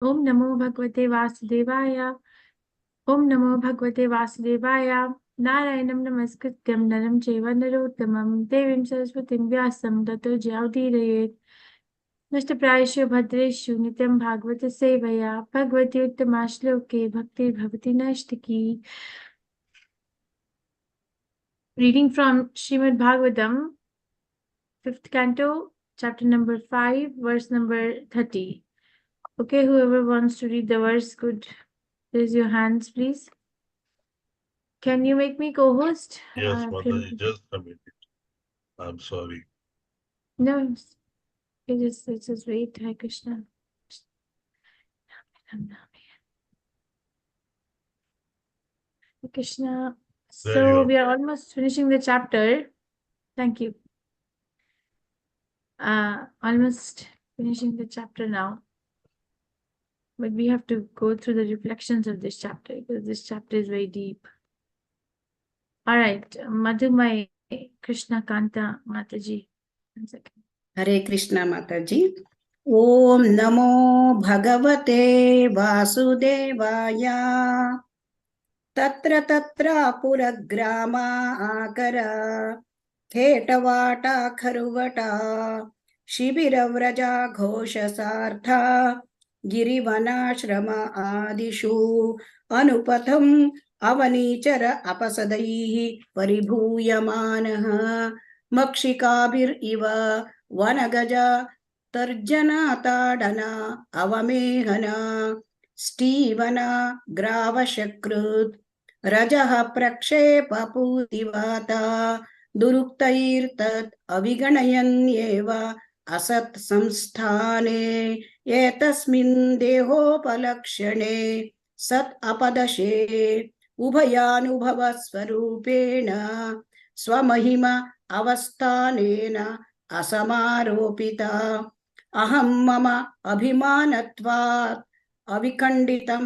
Om Namo Bhagavate Vasudevaya. Om Namo Bhagavate Vasudevaya. Narayanam Namaskrityam Naram Chaiva Narottamam Devim Saraswatim Vyasam Tato Jayaudirayet. Nashtaprayashu Bhadreshu Nityam Bhagavata Sevaya Bhagavati Uttamashloke Bhakti Bhavati Nashtaki. Reading from Srimad Bhagavatam, 5th canto, chapter number 5, verse number 30. Okay, whoever wants to read the verse could raise your hands, please. Can you make me co-host? Yes, Mataji, just a minute. I'm sorry. No, it just wait. Hare Krishna. Hare Krishna. There you So are. we are almost finishing the chapter. Thank you. Almost finishing the chapter now. But we have to go through the reflections of this chapter because this chapter is very deep. All right, Madhumai Krishna Kanta Mataji. 1 second. Hare Krishna Mataji. Om Namo Bhagavate Vasudevaya. Tatra tatra puragrama akara. Thetavata kharuvata. Shibiravraja ghoshasartha. Girivana shrama adishu. Anupatham avanichara apasadaihi paribhuyamanah. Makshikabhir iva vanagaja tarjana tadana avamehana Stivana gravashakrut rajaha prakshepaputivata duruktairtat aviganayanyeva asat samsthane etasmin dehopalakshane sat apadashe ubhayanubhavasvarupena swamahima avasthanena asamaropita aham mama abhimanatvat avikandita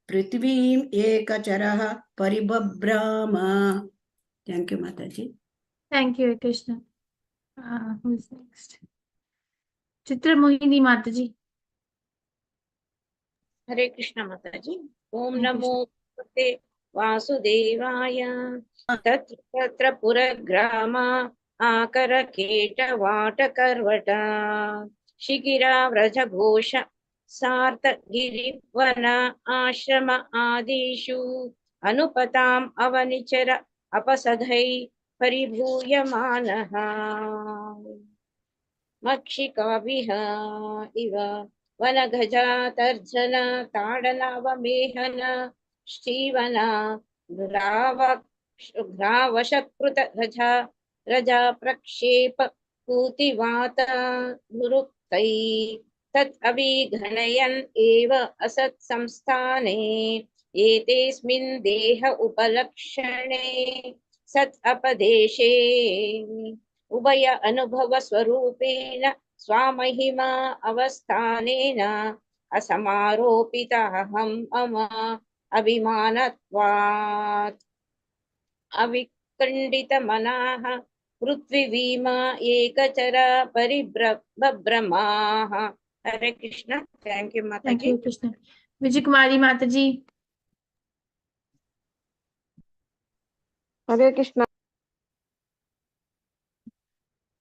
prithvim ekacharah paribhabrama. Thank you, Mataji. Thank you, Krishna. Who's next? Chitra Mohini Mataji. Hare Krishna Mataji. Om Hare Namo Bhagavate Vasudevaya. Tatra tatra puragrama akara keta vata karvata. Shikira vraja ghosha sarta girivana ashrama adishu. Anupatam avanichara apasadhai paribhuyamanaha. Makshikaviha iva vanagaja tarjana tadanavamehana Shivana gravashakruta raja prakshepa putivata duruktai tat abhiganayan eva asat samsthane etesmin deha upalakshane sat apadeshe उभय अनुभव स्वरूपेण स्वामहिमा अवस्थानेन असमारोपितहं मम अभिमानत्वात् अविकण्डितमनः पृथ्वीमा एकचर परिभ्रमाः. Hare Krishna. Thank you माता Thank जी. you, Krishna. Vijay Kumari Mataji. Hare Krishna.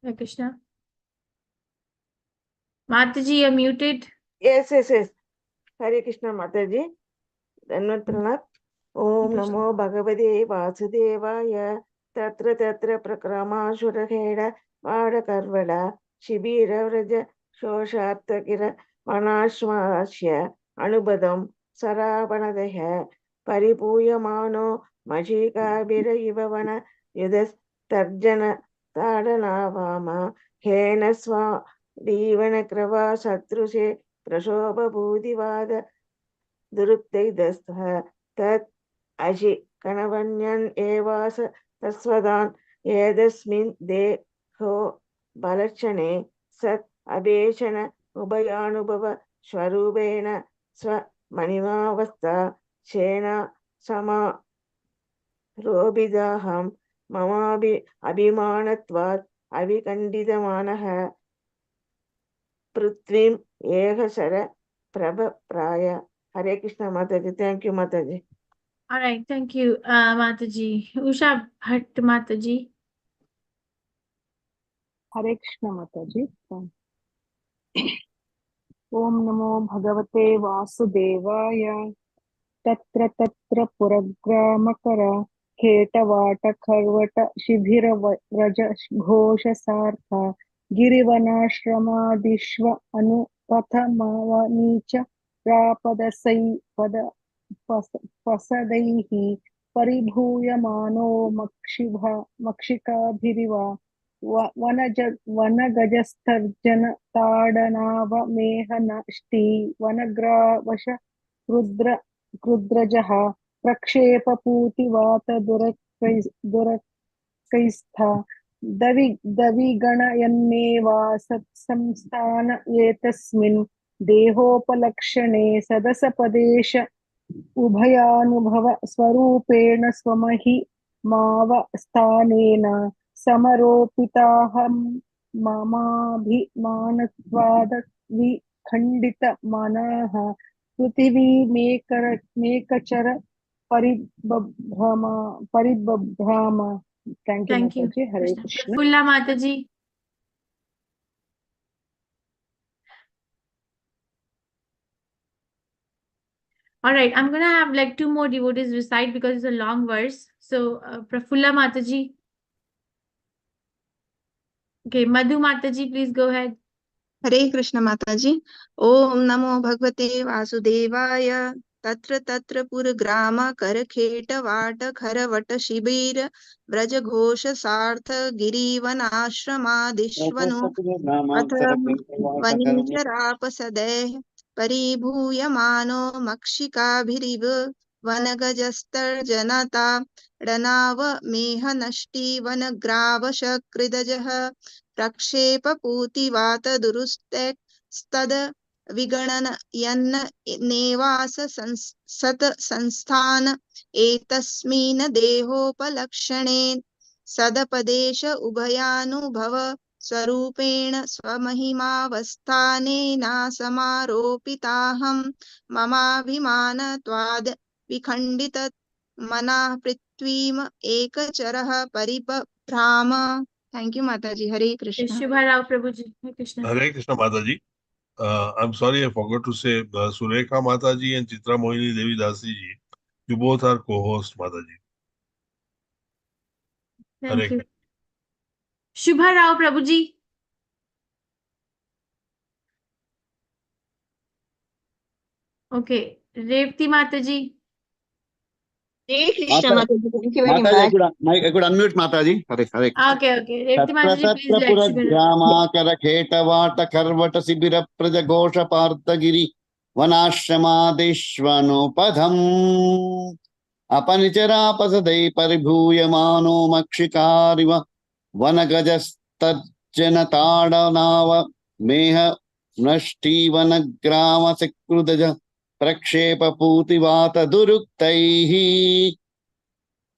Hare Krishna. Mataji, you're muted. Yes. Hare Krishna Mataji. Dhanvatranat. Om Namo Bhagavate Vasudevaya. Tatra tatra prakrama shuraheda vadakarvada shibira vraja shoshatakira manashmasya anubadam sarabanadeha paripuyamano majikabira ivavana yudas tarjana tadanavama hena swa dīvanakrava satrushe prashobhabhūtivāda duruktaidastaha tat ashi kanavanyan evasa tasvadan edasmin deho balachane sat abheshana ubayanubhava swarubena swa manimavastha shena sama robidaham mamabi abhimanatvat avikandidamanaha पृथ्वीं एकशर Prabha Hare Krishna Mataji. Thank you, Mataji. All right, thank you, Mataji. Usha Bhatt Mataji. Hare Krishna Mataji. Om Namo Bhagavate Vasudevaya. Tatra Tatra Puragramakara Ketavata Kharvata Shibhira Raja Ghosha Sartha Girivanashramadishva Anupatha Mavanicha Rapadasai Pada Pasadaihi Paribhuyamano Makshikabhiriva Vanagajastarjana Tadanava Mehanashti Vanagravasha Rudra Rudrajaha Prakshepaputivata Durakkaistha Daviganayanneva Satsamsthana Etasmin Dehopalakshane Sadasapadesha Ubhayanubhava Swarupena Swamahi Mava Sthanena Samaropitaham Mamabhimanatvadat Vikhandita Manaha Prithvi Mekachara Paribabhrama. Thank you, Thank you. Mataji. Hare Krishna. Prafulla Mataji. All right, I'm gonna have like 2 more devotees recite because it's a long verse. So, Prafulla Mataji. Okay, Madhu Mataji, please go ahead. हरे कृष्ण माताजी। ओम नमो भगवते वासुदेवाय। तत्र तत्र पुरग्राम करखेट वाट खरवट शिबिर ब्रज घोष सार्थ गिरिवनाश्रमादिश्वनो अथ वनीचरापसदैः परिभूयमानो मक्षिकाभिरिव वनगजस्तर्जनता रणनाव मेहनष्टि वनग्रावशकृदजः प्रक्षेपपूतिवात दुरुस्तस्तद विगणयन् नेवास सत संस्थान एतस्मिन् देहोपलक्षणे सदपदेश उभयानुभव स्वरूपेण स्वमहिमावस्थानेन समारोपिताहं ममाभिमानत्वाद् विखण्डित मनाः पृथ्वीम् एकचरः परिबभ्राम। Thank you, Mataji. Hare Krishna. Shubha Rao Prabhuji. Hare Krishna. Hare Krishna Mataji. I'm sorry, I forgot to say Surekha Mataji and Chitra Mohini Devi Dasi ji. You both are co-hosts, Mataji. Thank Hare you. Shubha Rao Prabhuji. Okay, Revati Mataji. Hare Krishna Mataji. Thank you very much. I could unmute Mataji. Hare Okay. Revati Mataji, please let Pura Shubha Rao. Grama Karaketa Vata Karvata Sibira Prajagosha Partagiri Vanashramadishvano Padham Apanichara Pasadai Paribhuyamano Makshikariva Vanagajastarjana Tadanava Meha Nashti Vanagrama Sekrudaja Prakshepa Putivata Duruktaihi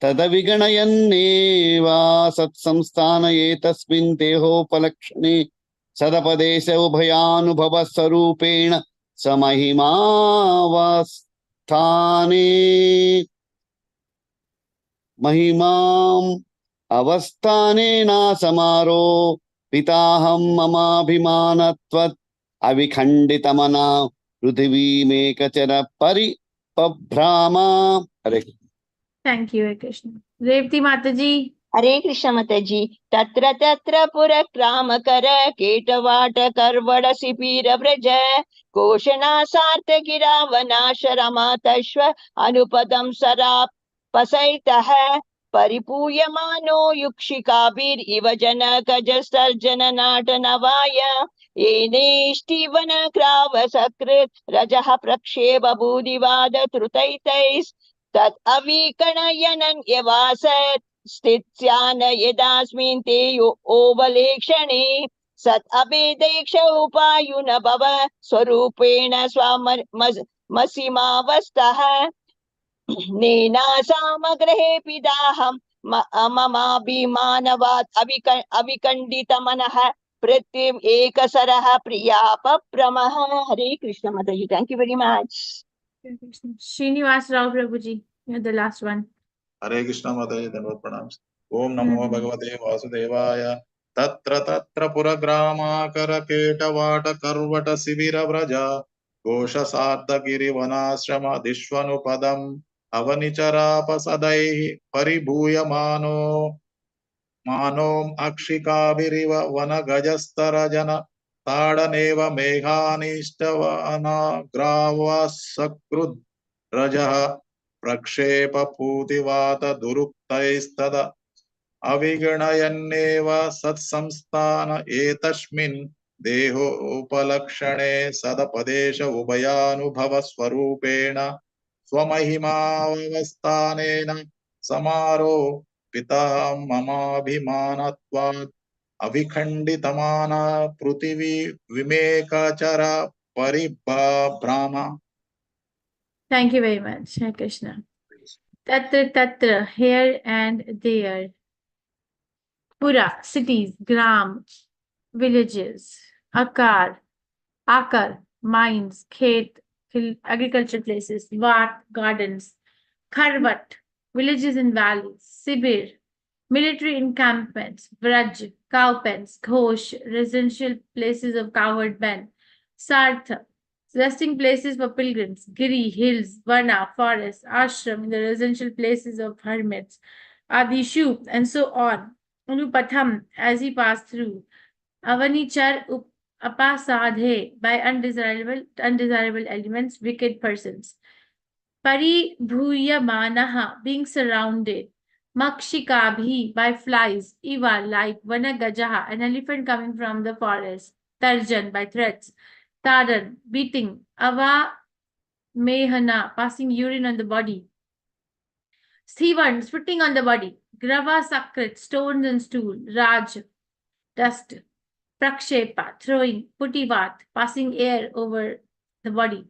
तदविगणयन्नेवा सत्संस्थानयेतस्मिन् देहोपलक्षणे सदपदेश उभयानुभवस्वरूपेण समहिमावस्थाने महिमाम् अवस्थानेन समारोपिताहं ममाभिमानत्वत् अविखण्डितमना पृथिवीमेकचर परिबभ्रामा। Hare Thank you, Hare Krishna. Revati Mataji. Hare Krishna Mataji. Tatra tatra purakramakar ketavata karvada sipira vraja koshana sartha giravanasharamata anupadam sarap pasaitah परिपूयमानो युक्षिकाभिर् इव जनकजसर्जननाटनवाय येनेष्टिवन क्रावसकृत् रजः प्रक्षेप भूदिवाद त्रुतैतैस् तत् अविकणयनन् यवासत् स्थित्स्यान यदास्मिन् ते ओवलेक्षणे सत् अभेदैक्ष उपायुन भव स्वरूपेण स्वमसीमावस्थः नेनासामग्रहे पिदाहं ममाभिमानवात् अविकण्डितमनः पृथ्वीम् एकसरः प्रियापप्रमः. Hare Krishna Mataji. Thank you very much. Srinivas Rao Prabhuji, you're the last one. हरे कृष्ण माताजी धन्यवाद प्रणाम ओम नमो भगवते वासुदेवाय तत्र तत्र पुरग्रामाकर केटवाट कर्वट शिबिर व्रज घोषसार्ध गिरिवनाश्रम दिश्वनुपदम् अवनिचरापसदैः परिभूयमानो मानोम् अक्षिकाभिरिव वनगजस्तरजन ताडनेव मेघानिष्टवनाग्रावसकृद् रजः प्रक्षेपपूतिवात दुरुक्तैस्तद अविगणयन्नेव सत्संस्थान एतस्मिन् देहोपलक्षणे सदपदेश उभयानुभव स्वरूपेण स्वमहिमावस्थानेन समारोपितः ममाभिमानत्वात् अविखण्डितमाना पृथिवी विमेकचर परिभ्राम. Thank you very much, Hare Krishna. Tatra Tatra, here and there. Pura, cities. Gram, villages. Akar, mines. Khet, agriculture places. Vat, gardens. Kharvat, villages and valleys. Sibir, military encampments. Vraj, cow pens. Ghosh, residential places of cowherd men. Sartha, resting places for pilgrims. Giri, hills. Vana, forests. Ashram, the residential places of hermits. Adishu, and so on. Anupatham, as he passed through. Avanichar apasadhe, by undesirable elements, wicked persons. Paribhuyamanaha, being surrounded. Makshikabhi, by flies. Iva, like Vanagajaha, an elephant coming from the forest. Tarjan, by threats. Taran, beating. Ava mehana, passing urine on the body. Sthivan, spitting on the body. Grava sakrit, stones and stool. Raj, dust. Prakshepa, throwing. Putivat, passing air over the body.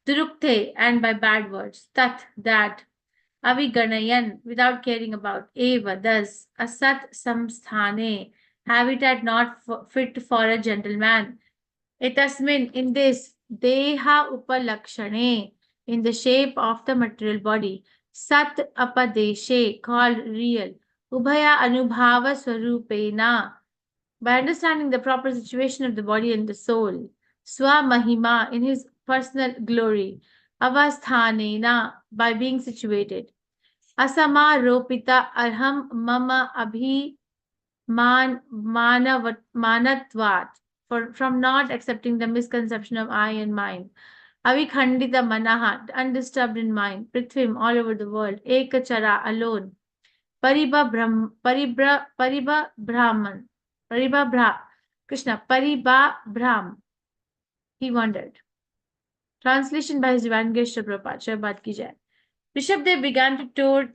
Durukte, and by bad words. Tat, that. Aviganayan, without caring about. Eva, thus. Asat samsthane, habitat not fit for a gentleman. Etasmin, in this. Deha upalakshane, in the shape of the material body. Sat apadeshe, called real. Ubhaya anubhava swarupena, by understanding the proper situation of the body and the soul. Swa mahima, in his personal glory. Avasthanena, by being situated. Asama ropita arham mama manatvat, from not accepting the misconception of I and mine. Avikhandita manaha, undisturbed in mind. Prithvim, all over the world. Ekachara, alone. Paribha Brahman. Krishna, Pariba Brahm. He wandered. Translation by His Divine Grace Prabhupada. Shabbat ki jai. Rishabdev began to tour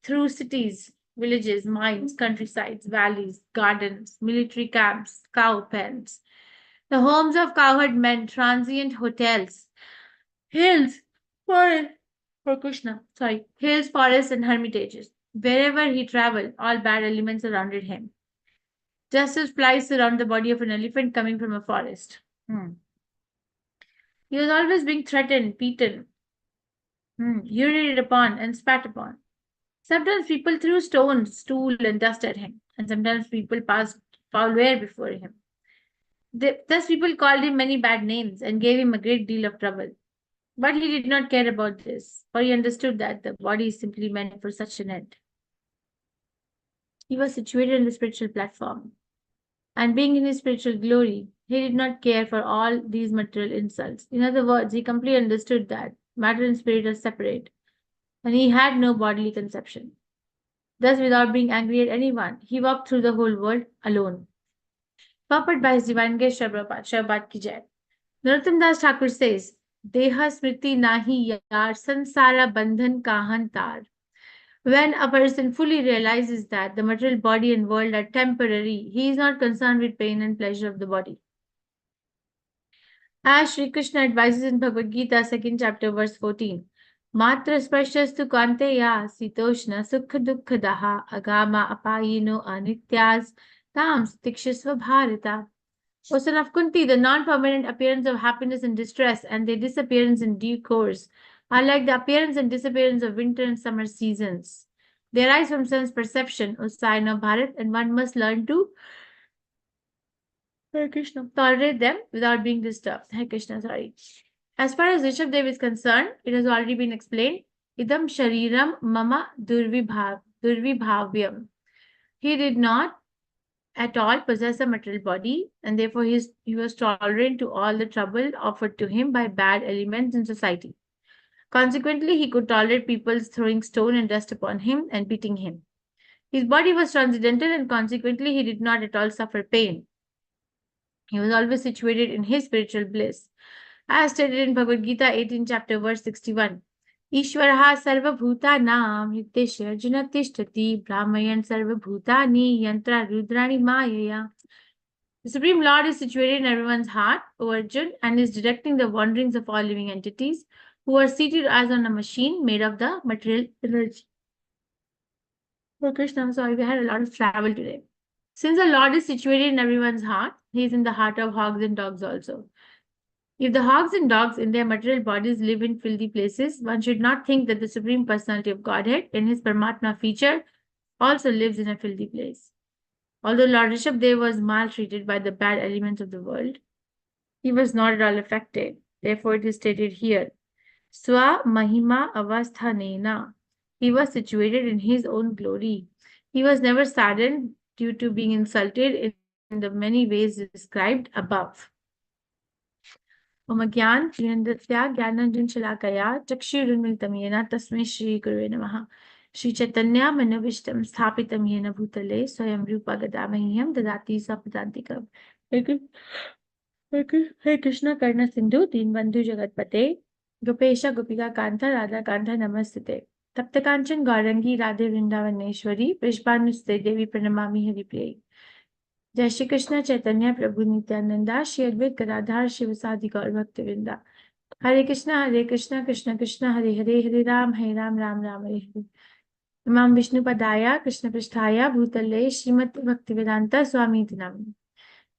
through cities, villages, mines, countrysides, valleys, gardens, military camps, cow pens, the homes of cowherd men, transient hotels, hills, forests, hills, forests, and hermitages. Wherever he traveled, all bad elements surrounded him. Just as flies surround the body of an elephant coming from a forest. He was always being threatened, beaten, urinated upon, and spat upon. Sometimes people threw stones, stool, and dust at him, and sometimes people passed foul air before him. Thus people called him many bad names and gave him a great deal of trouble. But he did not care about this, for he understood that the body is simply meant for such an end. He was situated on the spiritual platform, and being in his spiritual glory, he did not care for all these material insults. In other words, he completely understood that matter and spirit are separate, and he had no bodily conception. Thus, without being angry at anyone, he walked through the whole world alone. Purport by His Divine Grace Prabhupada, Shabbat ki jai. Narottam Das Thakur says, Deha smriti nahi yar sansara bandhan kahan tar. When a person fully realizes that the material body and world are temporary, he is not concerned with pain and pleasure of the body. As Sri Krishna advises in Bhagavad Gita, 2nd chapter, verse 14, Matra spashastu kanteya sitoshna sukha dukha daha agama apayino anityas Tams Tikshasva Bharata. O son of Kunti, the non-permanent appearance of happiness and distress and their disappearance in due course are like the appearance and disappearance of winter and summer seasons. They arise from sense perception, O sign of Bharat, and one must learn to Hare Krishna, tolerate them without being disturbed. Hare Krishna, sorry. As far as Rishabdev is concerned, it has already been explained. Idam shariram mama durvibhavyam. He did not at all possess a material body, and therefore he was tolerant to all the trouble offered to him by bad elements in society. Consequently, he could tolerate people throwing stone and dust upon him and beating him. His body was transcendental, and consequently, he did not at all suffer pain. He was always situated in his spiritual bliss. As stated in Bhagavad Gita 18 chapter verse 61. Ishvaraha sarvabhutanam hritesha arjuna tishtati brahmayan sarvabhutani yantra rudrani mayaya. The Supreme Lord is situated in everyone's heart, O Arjun, and is directing the wanderings of all living entities who are seated as on a machine made of the material energy. Oh Krishna, I'm sorry, we had a lot of travel today. Since the Lord is situated in everyone's heart, he is in the heart of hogs and dogs also. If the hogs and dogs in their material bodies live in filthy places, one should not think that the Supreme Personality of Godhead, in his Paramatma feature, also lives in a filthy place. Although Lord Rishabdev was maltreated by the bad elements of the world, he was not at all affected. Therefore, it is stated here, Swa Mahima Avasthanena. He was situated in his own glory. He was never saddened due to being insulted in the many ways described above. Omagyan Jnandasya Gyananjan Shalakaya Chakshurunmiltam Yena Tasmai Shri Gurve Namaha. Shri Chaitanya Manavishtam Sthapitam Yena Bhutale Swayam Rupa Gadamahiyam Dadati Sapadantikam. Hare Krishna Karna Sindhu Deenbandhu Jagatpate Gopesha Gopika Kanta Radha Kanta Namastite Tapta Kanchan Gaurangi Radhe Vrindavaneshwari Prishpanuste Devi Pranamami Hari Priya. Jai Shri Krishna Chaitanya Prabhu Nityananda Shri Advait Gadadhar Shivasadi Gaur Bhaktivinda. Hare Krishna Krishna Krishna Hare Hare Hare Ram Ram Ram Hare Hare. Imam Vishnu Padaya Krishna Pristhaya Bhutale Srimati Bhaktivedanta Swami Tinam.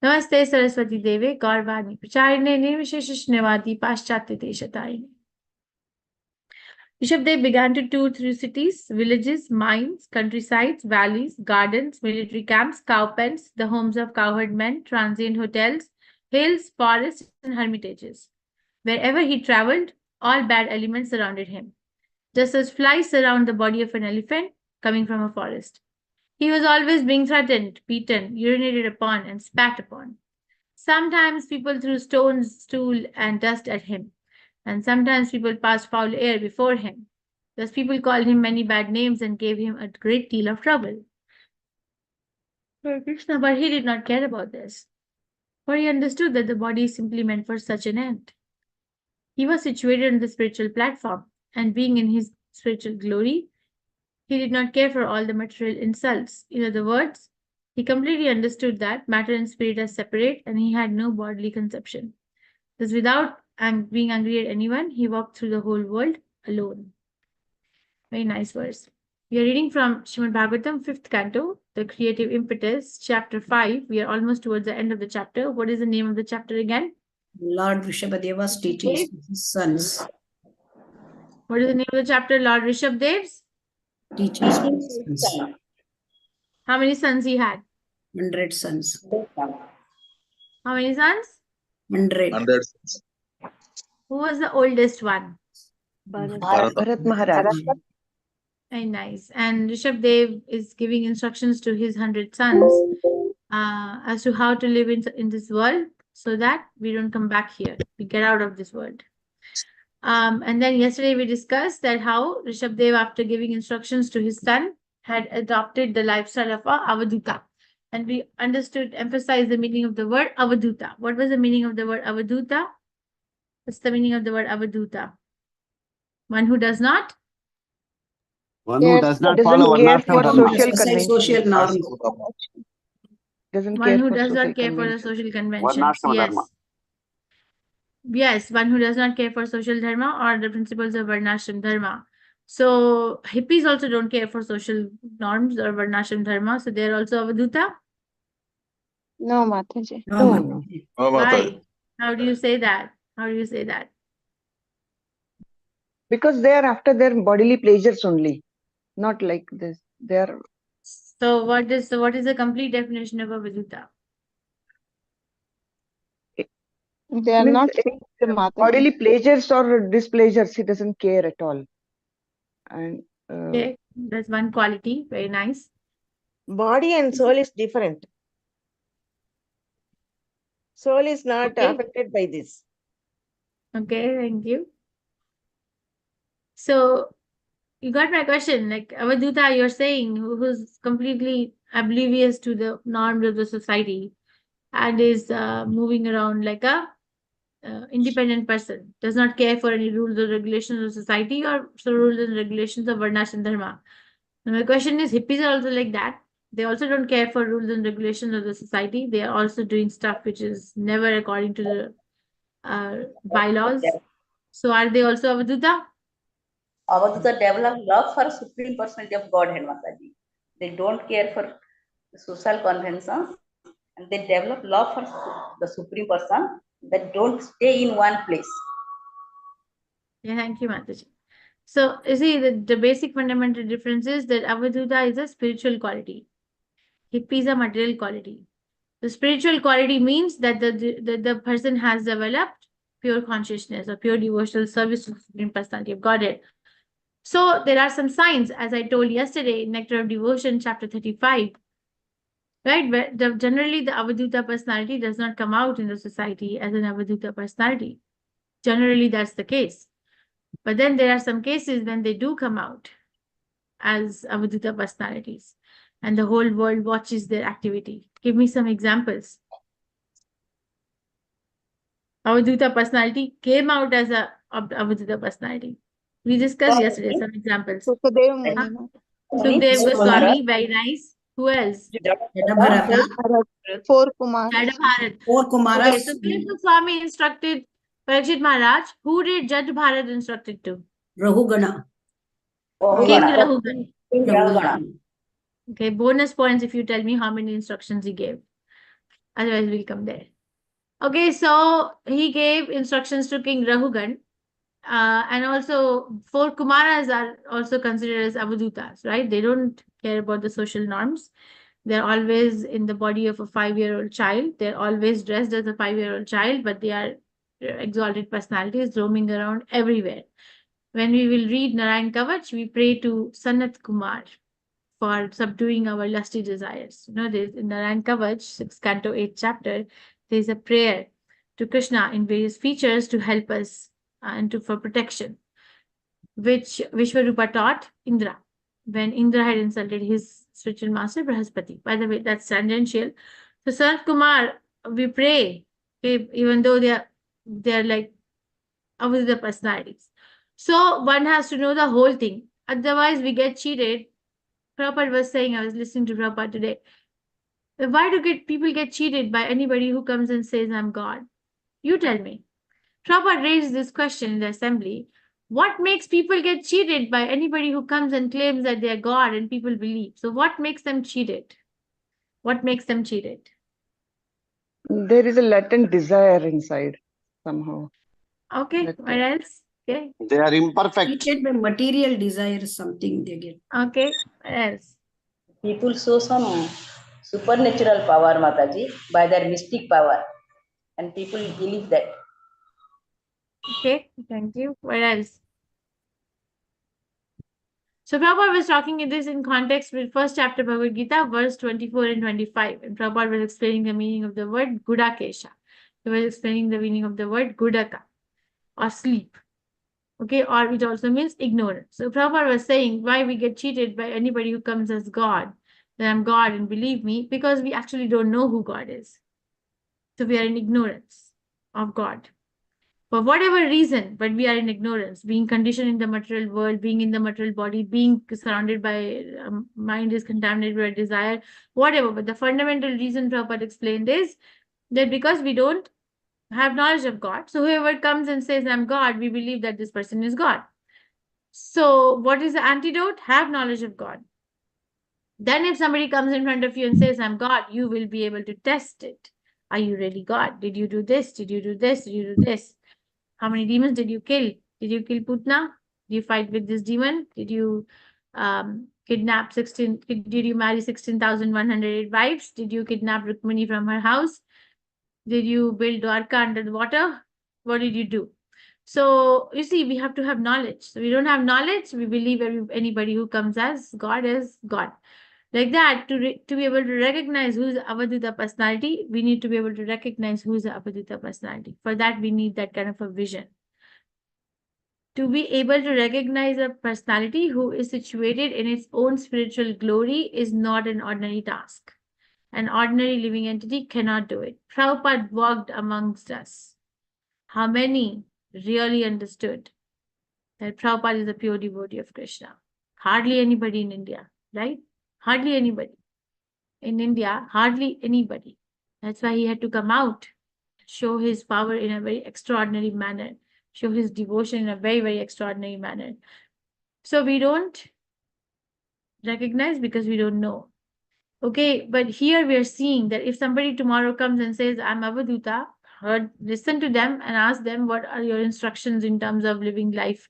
Namaste Saraswati Deve Gaurvani Pracharine Nirvisheshishnevaadi Paschatya Deshatayine. Rishabdev began to tour through cities, villages, mines, countrysides, valleys, gardens, military camps, cow pens, the homes of cowherd men, transient hotels, hills, forests, and hermitages. Wherever he traveled, all bad elements surrounded him, just as flies surround the body of an elephant coming from a forest. He was always being threatened, beaten, urinated upon, and spat upon. Sometimes people threw stones, stool, and dust at him, and sometimes people passed foul air before him. Thus people called him many bad names and gave him a great deal of trouble. Krishna, but he did not care about this, for he understood that the body is simply meant for such an end. He was situated on the spiritual platform, and being in his spiritual glory, he did not care for all the material insults. In other words, he completely understood that matter and spirit are separate, and he had no bodily conception. Thus, without being angry at anyone, he walked through the whole world alone. Very nice verse. We are reading from Srimad Bhagavatam, 5th canto, the creative impetus, chapter 5. We are almost towards the end of the chapter. What is the name of the chapter again? Lord Rishabhadeva's teachings to his sons. What is the name of the chapter? Lord Rishabdev's Teachings to his sons. How many sons he had? 100 sons. How many sons? 100. 100. Who was the oldest one? Bharat Maharaj. Very nice. And Rishabdev is giving instructions to his 100 sons as to how to live in this world so that we don't come back here. We get out of this world. And then yesterday we discussed that how Rishabdev, after giving instructions to his son, had adopted the lifestyle of a Avaduta. And we emphasized the meaning of the word Avaduta. What was the meaning of the word Avaduta? What's the meaning of the word Avaduta? One who does not? One who does not doesn't follow care Varnashram for Dharma. social Exercise social conventions. norms. Doesn't One care who for does social not care for the conventions. social conventions. Varnashram Yes. Dharma. Yes, one who does not care for social dharma or the principles of Varnashram Dharma. So hippies also don't care for social norms or Varnashram Dharma. So they're also Avaduta. No, Mataji. No, no. Oh, Mataji. Why? How do you say that? How do you say that? Because they are after their bodily pleasures only, not like this. They are So what is the complete definition of avadhuta? They are means not fixed, Mataji. bodily pleasures or displeasures. He doesn't care at all. And Okay, that's one quality. Very nice. Body and soul is different. Soul is not Okay. affected by this. Okay, thank you. So you got my question. Like avadhuta, you're saying who's completely oblivious to the norms of the society and is moving around like a independent person, does not care for any rules or regulations of society or rules and regulations of varnashram dharma. Now my question is, hippies are also like that. They also don't care for rules and regulations of the society. They are also doing stuff which is never according to the bylaws. So are they also avadhuta? Avadhuta develop love for Supreme Personality of Godhead, Mataji. They don't care for social conventions and they develop love for the Supreme Person that don't stay in one place. Yeah, thank you, Mataji. So you see, the basic fundamental difference is that avadhuta is a spiritual quality. Hippie is a material quality. The spiritual quality means that the person has developed pure consciousness or pure devotional service to the Supreme Personality of Godhead. So there are some signs, as I told yesterday, in Nectar of Devotion, chapter 35, right? Where generally the avadhuta personality does not come out in the society as an avadhuta personality. Generally, that's the case. But then there are some cases when they do come out as avadhuta personalities and the whole world watches their activity. Give me some examples. Avadhuta personality came out as a avadhuta personality. We discussed yesterday some examples. Sukadeva Muni. Sukadeva Goswami, very nice. Who else? Jadabharata. Four Kumars. Jada Bharat. Four Kumaras. Okay, Sukadeva Goswami instructed Parikshit Maharaj. Who did Jad Bharat instructed to? Rahugana. King Rahugana. Rahugana. Okay, bonus points if you tell me how many instructions he gave. Otherwise, we'll come there. Okay, so he gave instructions to King Rahugan. And also, four Kumaras are also considered as avadhutas, right? They don't care about the social norms. They're always in the body of a 5-year-old child. They're always dressed as a 5-year-old child, but they are exalted personalities roaming around everywhere. When we will read Narayan Kavach, we pray to Sanat Kumar for subduing our lusty desires. You know, there's in Narayan Kavach, 6th canto, 8th chapter, there's a prayer to Krishna in various features to help us and for protection, which Vishwarupa taught Indra when Indra had insulted his spiritual master Brahaspati. By the way, that's tangential. So Sanat Kumar, we pray, even though they're like avadhuta personalities. So one has to know the whole thing. Otherwise, we get cheated. Prabhupada was saying, I was listening to Prabhupada today. Why do people get cheated by anybody who comes and says, I'm God? You tell me. Prabhupada raised this question in the assembly. What makes people get cheated by anybody who comes and claims that they are God and people believe? So what makes them cheated? What makes them cheated? there is a latent desire inside somehow. Okay, what else? Okay. They are imperfect. Cheated by material desire is something they get. Okay, what else? People show some supernatural power, Mataji, by their mystic power. And people believe that. Okay, thank you. What else? So Prabhupada was talking this in context with first chapter Bhagavad Gita, verse 24 and 25. And Prabhupada was explaining the meaning of the word Gudakesha. He was explaining the meaning of the word Gudaka, or sleep. Okay, or which also means ignorance. So Prabhupada was saying why we get cheated by anybody who comes as God, that I'm God and believe me, because we actually don't know who God is. So we are in ignorance of God. For whatever reason, but we are in ignorance, being conditioned in the material world, being in the material body, being surrounded by mind is contaminated by desire, whatever. But the fundamental reason Prabhupada explained is that because we don't have knowledge of God, so whoever comes and says, I'm God, we believe that this person is God. So what is the antidote? Have knowledge of God. Then if somebody comes in front of you and says, I'm God, you will be able to test it. Are you really God? Did you do this? Did you do this? Did you do this? How many demons did you kill? Did you kill Putna? Did you fight with this demon? Did you kidnap 16? Did you marry 16,108 wives? Did you kidnap Rukmini from her house? Did you build Dwarka under the water? What did you do? So you see, we have to have knowledge. So we don't have knowledge, we believe anybody who comes as God is God. Like that, to be able to recognize who is Avadhuta personality, we need to be able to recognize who is the Avadhuta personality. For that, we need that kind of a vision. To be able to recognize a personality who is situated in its own spiritual glory is not an ordinary task. An ordinary living entity cannot do it. Prabhupada walked amongst us. How many really understood that Prabhupada is a pure devotee of Krishna? Hardly anybody in India, right? Hardly anybody. In India, hardly anybody. That's why he had to come out, show his power in a very extraordinary manner, show his devotion in a very, very extraordinary manner. So we don't recognize because we don't know. Okay, but here we are seeing that if somebody tomorrow comes and says, I'm Avadhuta, listen to them and ask them what are your instructions in terms of living life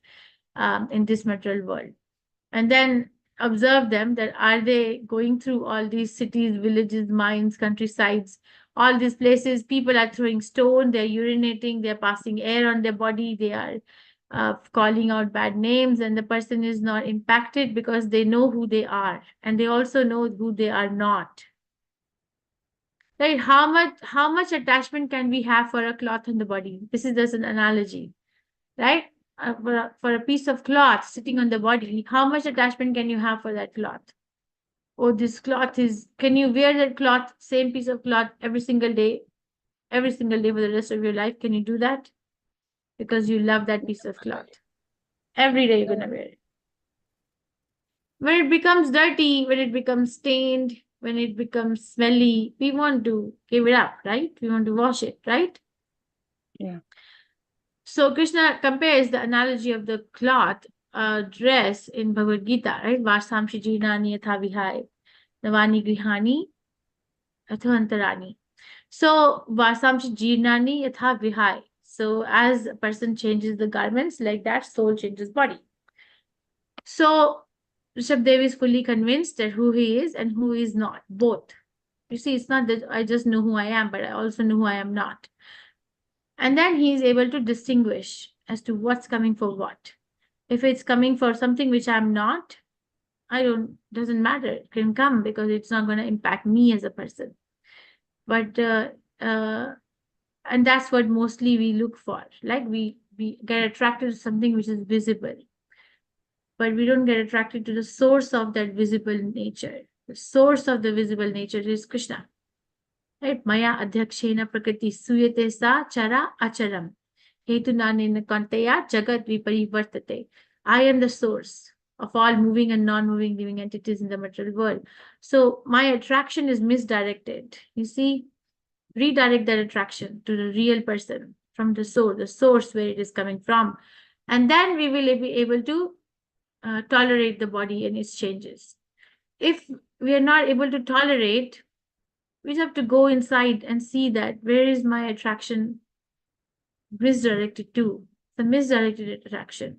in this material world. And then observe them, that are they going through all these cities, villages, mines, countrysides, all these places, people are throwing stone, they're urinating, they're passing air on their body, they are calling out bad names, and the person is not impacted because they know who they are and they also know who they are not. Right? How much attachment can we have for a cloth on the body? This is just an analogy, right? For a piece of cloth sitting on the body, how much attachment can you have for that cloth? Oh, this cloth is, can you wear that cloth, same piece of cloth every single day for the rest of your life? Can you do that? Because you love that piece of cloth. Every day you're going to wear it. When it becomes dirty, when it becomes stained, when it becomes smelly, we want to give it up, right? We want to wash it, right? Yeah. So Krishna compares the analogy of the cloth dress in Bhagavad Gita, right? Varsamshi jirnani yatha vihai, navani grihani athavantarani. So Varsamshi jirnani yatha vihai. So as a person changes the garments, like that, soul changes body. So Rishabdev is fully convinced that who he is and who he is not, both. You see, it's not that I just know who I am, but I also know who I am not. And then he is able to distinguish as to what's coming for what. If it's coming for something which I'm not, doesn't matter. It can come because it's not going to impact me as a person. But, and that's what mostly we look for. Like we get attracted to something which is visible, but we don't get attracted to the source of that visible nature. The source of the visible nature is Krishna. Right? Maya adhyakshena prakriti suyate sa chara acharam. Hetu nanena kantaya jagat viparivartate. I am the source of all moving and non-moving living entities in the material world. So my attraction is misdirected. You see, redirect that attraction to the real person from the source where it is coming from. And then we will be able to tolerate the body and its changes. If we are not able to tolerate, we have to go inside and see that where is my attraction misdirected to? The misdirected attraction.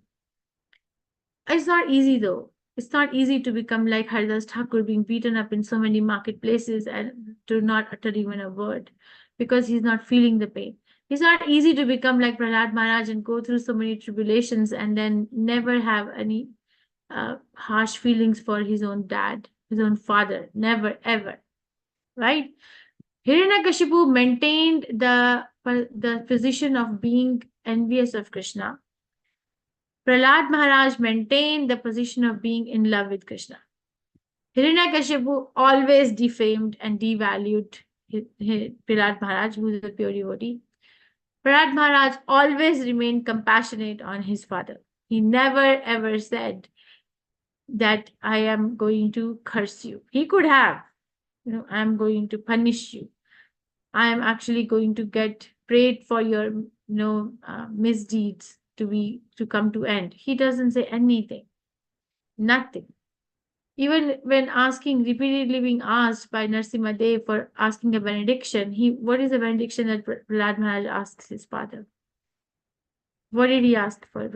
It's not easy though. It's not easy to become like Haridas Thakur, being beaten up in so many marketplaces and to not utter even a word because he's not feeling the pain. It's not easy to become like Prahlad Maharaj and go through so many tribulations and then never have any harsh feelings for his own dad, his own father. Never, ever. Right? Hiranyakashipu maintained the position of being envious of Krishna. Prahlad Maharaj maintained the position of being in love with Krishna. Hiranyakashipu always defamed and devalued Prahlad Maharaj, who is a pure devotee. Prahlad Maharaj always remained compassionate on his father. He never ever said that I am going to curse you. He could have, I am going to punish you. I am actually going to get prayed for your misdeeds to come to end. He doesn't say anything, nothing. Even when asking, repeatedly being asked by Narasimha Dev for asking a benediction, what is the benediction that Prahlad Maharaj asks his father? What did he ask for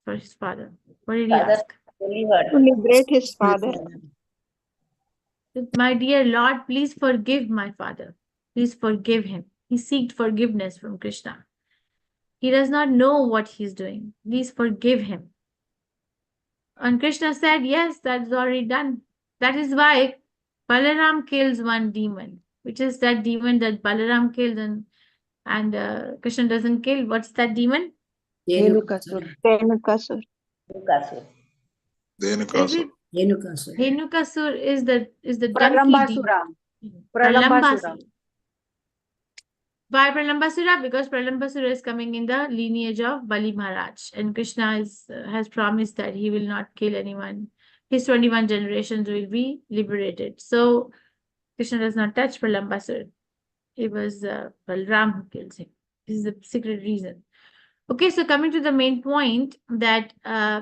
his father? What did he Father ask? delivered. To liberate his father. My dear Lord, please forgive my father. Please forgive him. He seeked forgiveness from Krishna. He does not know what he's doing. Please forgive him. And Krishna said, yes, that's already done. That is why Balaram kills one demon, which is that demon that Balaram killed and Krishna doesn't kill. What's that demon? Dhenukasur. Dhenukasur. Dhenukasur. Is it? Dhenukasura. Dhenukasur is the donkey demon. Pralambasura. Why Pralambasura? Because Pralambasura is coming in the lineage of Bali Maharaj, and Krishna has promised that he will not kill anyone. His 21 generations will be liberated. So Krishna does not touch Pralambasura. It was Balram who kills him. This is the secret reason. Okay, so coming to the main point that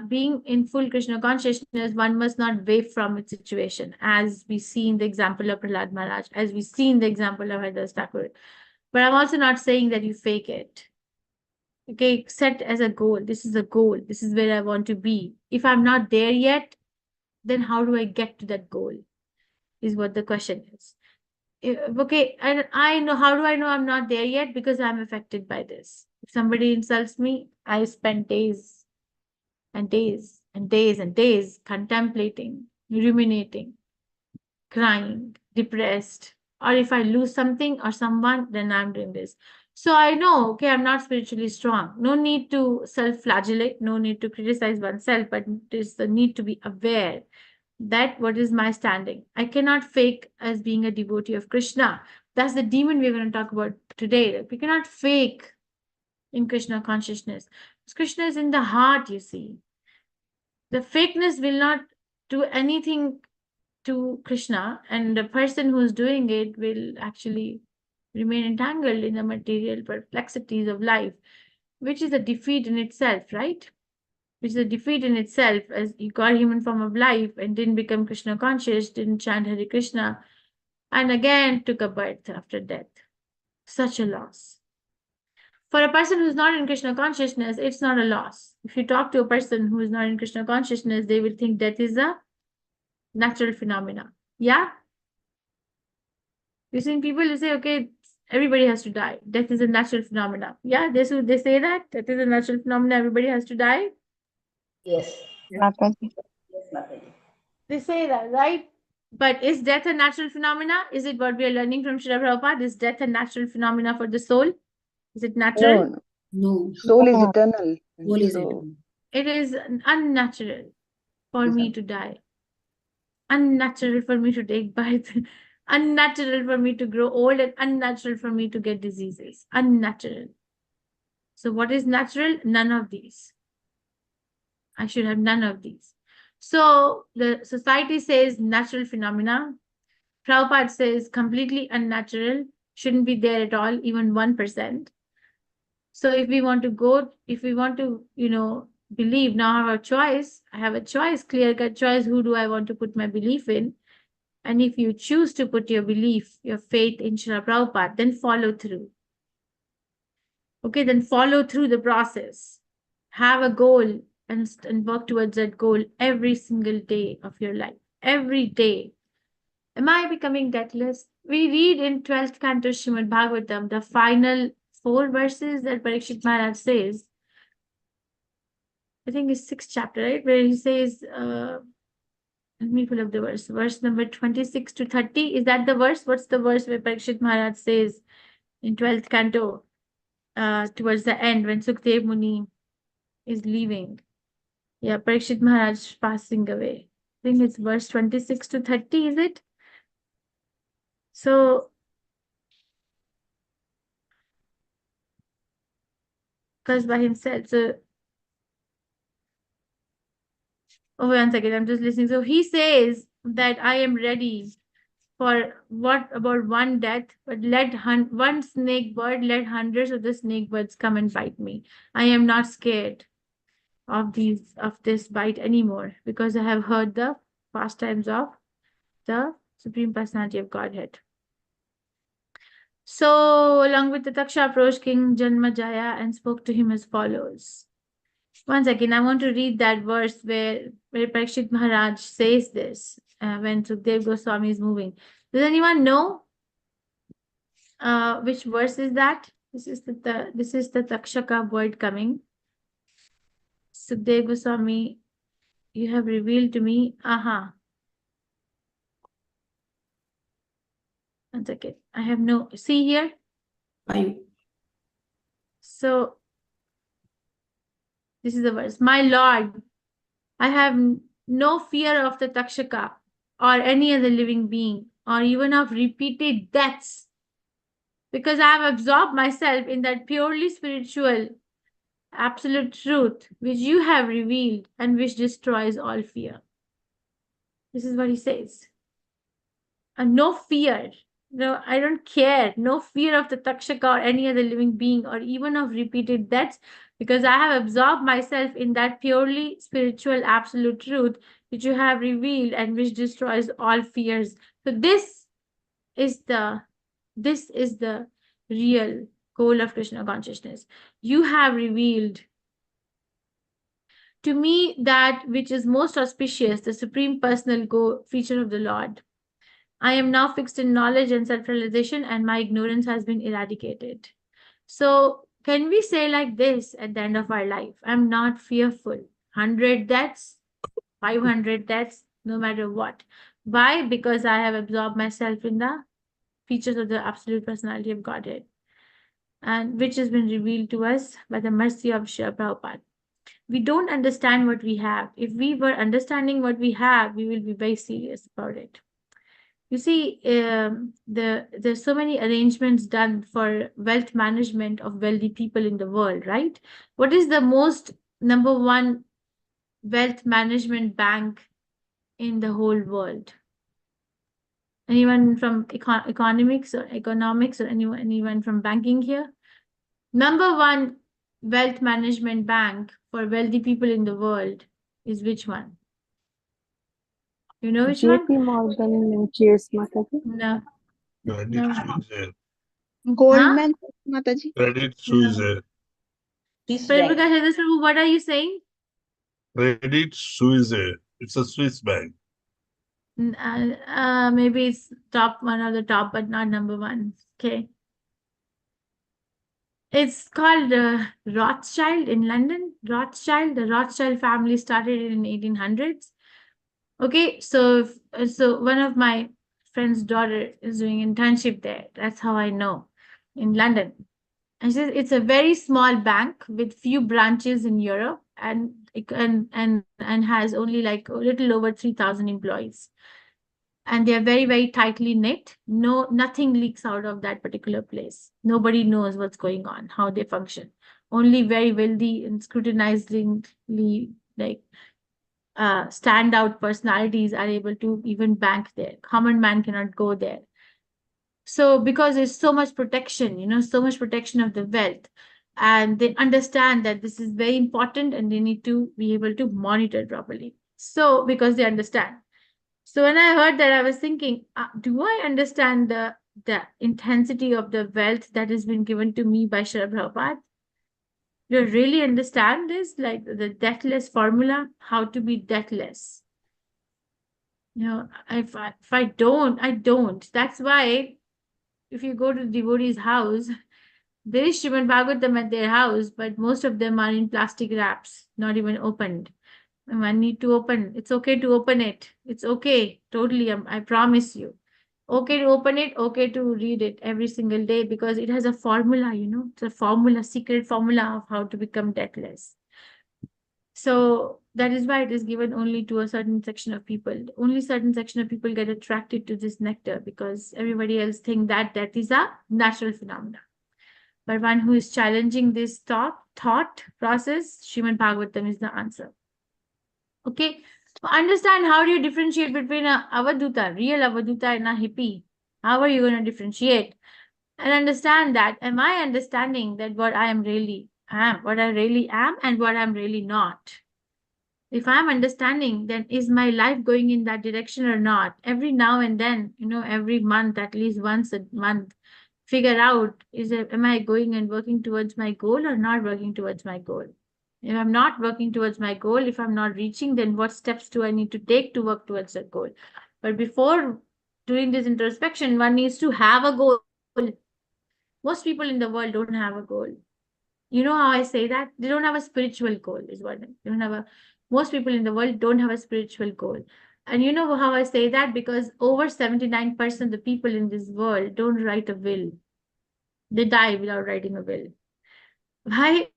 being in full Krishna consciousness, one must not waver from its situation, as we see in the example of Prahlad Maharaj, as we see in the example of Haridas Thakur. But I'm also not saying that you fake it. Okay, set as a goal. This is a goal. This is where I want to be. If I'm not there yet, then how do I get to that goal? Is what the question is. Okay, and I know, how do I know I'm not there yet? Because I'm affected by this. If somebody insults me, I spend days and days and days and days contemplating, ruminating, crying, depressed. Or if I lose something or someone, then I'm doing this. So I know, okay, I'm not spiritually strong. No need to self-flagellate, no need to criticize oneself, but there's the need to be aware that what is my standing. I cannot fake as being a devotee of Krishna. That's the demon we're going to talk about today. We cannot fake in Krishna consciousness. Because Krishna is in the heart, you see. The fakeness will not do anything to Krishna, and the person who's doing it will actually remain entangled in the material perplexities of life, which is a defeat in itself, right? Which is a defeat in itself, as you got human form of life and didn't become Krishna conscious, didn't chant Hare Krishna, and again took a birth after death. Such a loss. For a person who's not in Krishna consciousness, it's not a loss. If you talk to a person who is not in Krishna consciousness, they will think death is a natural phenomena. Yeah? You've seen people who say, okay, everybody has to die. Death is a natural phenomena. Yeah, they say that. Death is a natural phenomena. Everybody has to die. Yes. Mataji. Yes, Mataji. They say that, right? But is death a natural phenomena? Is it what we are learning from Srila Prabhupada? Is death a natural phenomena for the soul? Is it natural? No, No. soul is eternal. Soul is So, eternal. It is unnatural for me to die. Unnatural for me to take birth. Unnatural for me to grow old, and unnatural for me to get diseases. Unnatural. So what is natural? None of these. I should have none of these. So the society says natural phenomena. Prabhupada says completely unnatural, shouldn't be there at all, even 1%. So if we want to, believe, now I have a choice. I have a choice, clear-cut choice. Who do I want to put my belief in? And if you choose to put your belief, your faith in Srila Prabhupada, then follow through. Okay, then follow through the process. Have a goal and work towards that goal every single day of your life. Every day. Am I becoming deathless? We read in 12th canto Srimad Bhagavatam, the final 4 verses that Parikshit Maharaj says. I think it's 6th chapter, right? Where he says, let me pull up the verse. Verse number 26 to 30. Is that the verse? What's the verse where Parikshit Maharaj says in 12th canto, towards the end, when Sukhdev Muni is leaving? Yeah, Parikshit Maharaj passing away. I think it's verse 26 to 30, is it? So, because by himself. So, oh, 1 second, I'm just listening. So he says that I am ready for what about one death, but let one snake bird, let hundreds of the snake birds come and bite me. I am not scared of this bite anymore, because I have heard the pastimes of the Supreme Personality of Godhead. So, along with the Taksha approached King Janmajaya and spoke to him as follows. Once again, I want to read that verse where Parikshit Maharaj says this when Sukdev Goswami is moving. Does anyone know which verse is that? This is the Takshaka word coming. Sukdev Goswami, you have revealed to me. Aha. Once again, I have no. See here. So this is the verse. My Lord, I have no fear of the Takshaka or any other living being or even of repeated deaths, because I have absorbed myself in that purely spiritual absolute truth which you have revealed and which destroys all fear. This is what he says. And no fear. No, I don't care. No fear of the Takshaka or any other living being or even of repeated deaths, because I have absorbed myself in that purely spiritual absolute truth which you have revealed and which destroys all fears. So this is the real goal of Krishna consciousness. You have revealed to me that which is most auspicious, the supreme personal feature of the Lord. I am now fixed in knowledge and self-realization, and my ignorance has been eradicated. So can we say like this at the end of our life? I'm not fearful. 100 deaths, 500 deaths, no matter what. Why? Because I have absorbed myself in the features of the absolute personality of Godhead, and which has been revealed to us by the mercy of Srila Prabhupada. We don't understand what we have. If we were understanding what we have, we will be very serious about it. You see, there's so many arrangements done for wealth management of wealthy people in the world, right? What is the most number one wealth management bank in the whole world? Anyone from economics or anyone from banking here? Number one wealth management bank for wealthy people in the world is which one? You know which one? JP Morgan and Chase, Mataji. No. Credit Suisse. Goldman, Mataji. Credit Suisse. Prabhu, what are you saying? Credit Suisse. It's a Swiss bank. Maybe it's top one of the top, but not number one. Okay. It's called Rothschild in London. Rothschild, the Rothschild family started it in 1800s. Okay, so one of my friend's daughter is doing internship there. That's how I know, in London. And she says it's a very small bank with few branches in Europe and has only like a little over 3,000 employees. And they are very, very tightly knit. Nothing leaks out of that particular place. Nobody knows what's going on, how they function. Only very wealthy and scrutinizingly standout personalities are able to even bank there. Common man cannot go there. So because there's so much protection, so much protection of the wealth, and they understand that this is very important and they need to be able to monitor it properly. So because they understand. So when I heard that, I was thinking, do I understand the intensity of the wealth that has been given to me by Srila Prabhupada? Do you really understand this? Like the deathless formula, how to be deathless. If I don't, I don't. That's why if you go to the devotee's house, there is Srimad Bhagavatam at their house, but most of them are in plastic wraps, not even opened. I need to open. It's okay to open it. It's okay. Totally. I promise you. Okay to open it. Okay to read it every single day because it has a formula, It's a formula, secret formula of how to become deathless. So that is why it is given only to a certain section of people. Only certain section of people get attracted to this nectar because everybody else think that death is a natural phenomena. But one who is challenging this thought process, Srimad Bhagavatam is the answer. Okay, so understand how do you differentiate between a avaduta, real avaduta, and a hippie? How are you going to differentiate? And understand that, am I understanding that what I really am, and what I'm really not? If I'm understanding, then is my life going in that direction or not? Every now and then, every month, at least once a month, figure out, am I going and working towards my goal or not working towards my goal? If I'm not working towards my goal, if I'm not reaching, then what steps do I need to take to work towards that goal? But before doing this introspection, one needs to have a goal. Most people in the world don't have a goal. You know how I say that? They don't have a spiritual goal, is what they don't have a. Most people in the world don't have a spiritual goal. And you know how I say that? Because over 79% of the people in this world don't write a will. They die without writing a will. Why?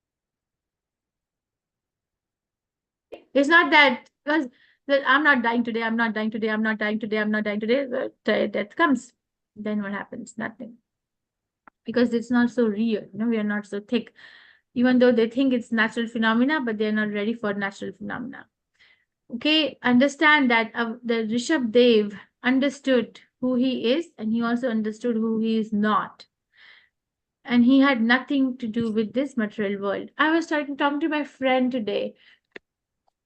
It's not that because I'm not dying today, I'm not dying today, I'm not dying today, I'm not dying today. Death comes. Then what happens? Nothing. Because it's not so real. We are not so thick. Even though they think it's natural phenomena, but they're not ready for natural phenomena. Okay, understand that the Rishabh Dev understood who he is, and he also understood who he is not. And he had nothing to do with this material world. I was talking to my friend today.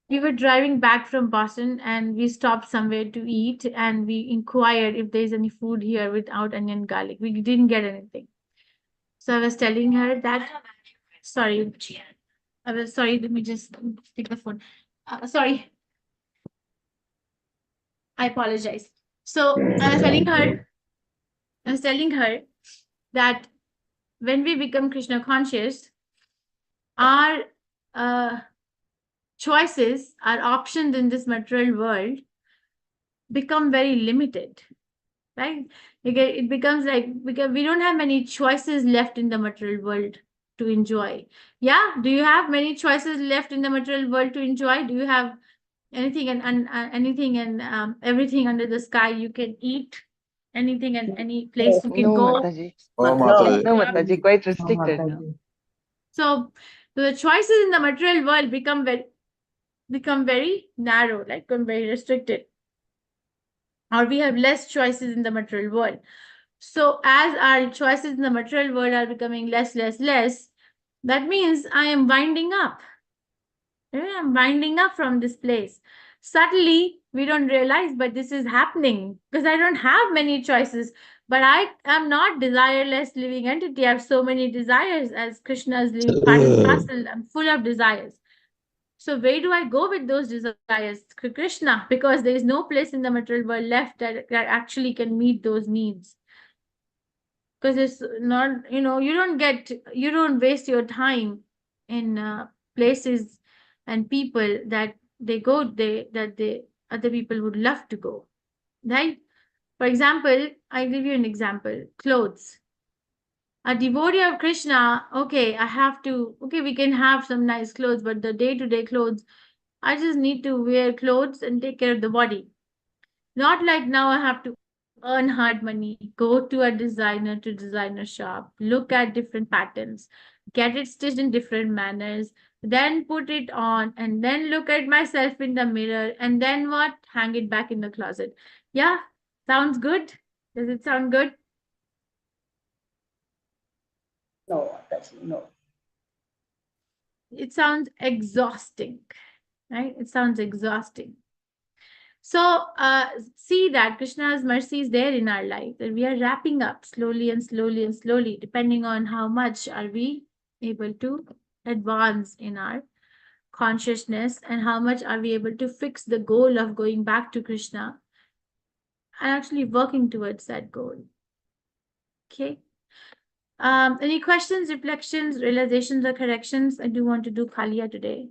We were driving back from Boston and we stopped somewhere to eat and we inquired if there's any food here without onion garlic. We didn't get anything. So I was telling her that, sorry, let me just take the phone. Sorry. I apologize. So I was telling her that when we become Krishna conscious, our choices, our options in this material world become very limited, right? It becomes like, because we don't have many choices left in the material world to enjoy. Yeah, do you have many choices left in the material world to enjoy? Do you have anything and anything and everything under the sky you can eat? Anything and any place you can No, go? Mataji. Oh, Mataji. No, Mataji, quite restricted now. So the choices in the material world become very narrow, like become very restricted, or we have less choices in the material world. So as our choices in the material world are becoming less, that means I am winding up. I'm winding up from this place. Subtly, we don't realize, but this is happening because I don't have many choices. But I am not desireless living entity. I have so many desires as Krishna's living part and parcel. I'm full of desires. So where do I go with those desires? Krishna, because there is no place in the material world left that actually can meet those needs. Because it's not, you don't waste your time in places and people that other people would love to go, right? For example, I give you an example: clothes. A devotee of Krishna, okay, we can have some nice clothes, but the day-to-day clothes, I just need to wear clothes and take care of the body. Not like now I have to earn hard money, go to a designer shop, look at different patterns, get it stitched in different manners, then put it on, and then look at myself in the mirror, and then what? Hang it back in the closet. Yeah, sounds good. Does it sound good? No, no. It sounds exhausting, right? It sounds exhausting. So see that Krishna's mercy is there in our life, that we are wrapping up slowly and slowly and slowly, depending on how much are we able to advance in our consciousness and how much are we able to fix the goal of going back to Krishna and actually working towards that goal. Okay. Any questions, reflections, realizations, or corrections? I do want to do Kaliya today.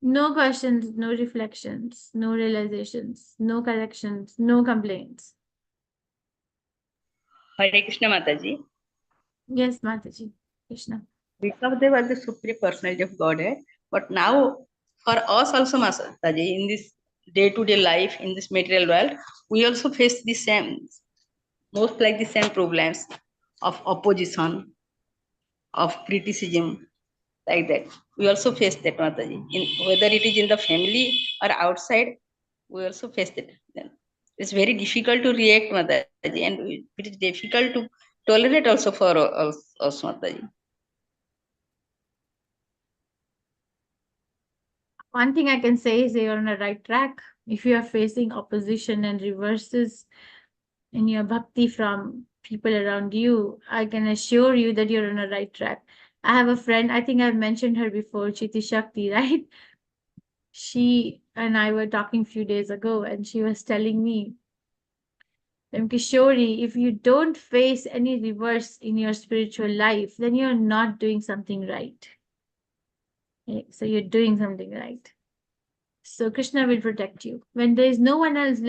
No questions, no reflections, no realizations, no corrections, no complaints. Hare Krishna Mataji. Yes, Mataji. Krishna. Because they were the supreme personality of Godhead, but now for us also, Mataji, in this day-to-day life, in this material world, we also face the same, most like the same problems of opposition, of criticism, like that. We also face that, Mataji. Whether it is in the family or outside, we also face that. It's very difficult to react, Mataji, and it is difficult to tolerate also for us, Mataji. one thing I can say is that you're on the right track. If you are facing opposition and reverses in your bhakti from people around you, I can assure you that you're on the right track. I have a friend, I think I've mentioned her before, Chiti Shakti, right? She and I were talking a few days ago, and she was telling me, Kishori, if you don't face any reverse in your spiritual life, then you're not doing something right. Okay, so you're doing something right. So Krishna will protect you. When there is no one else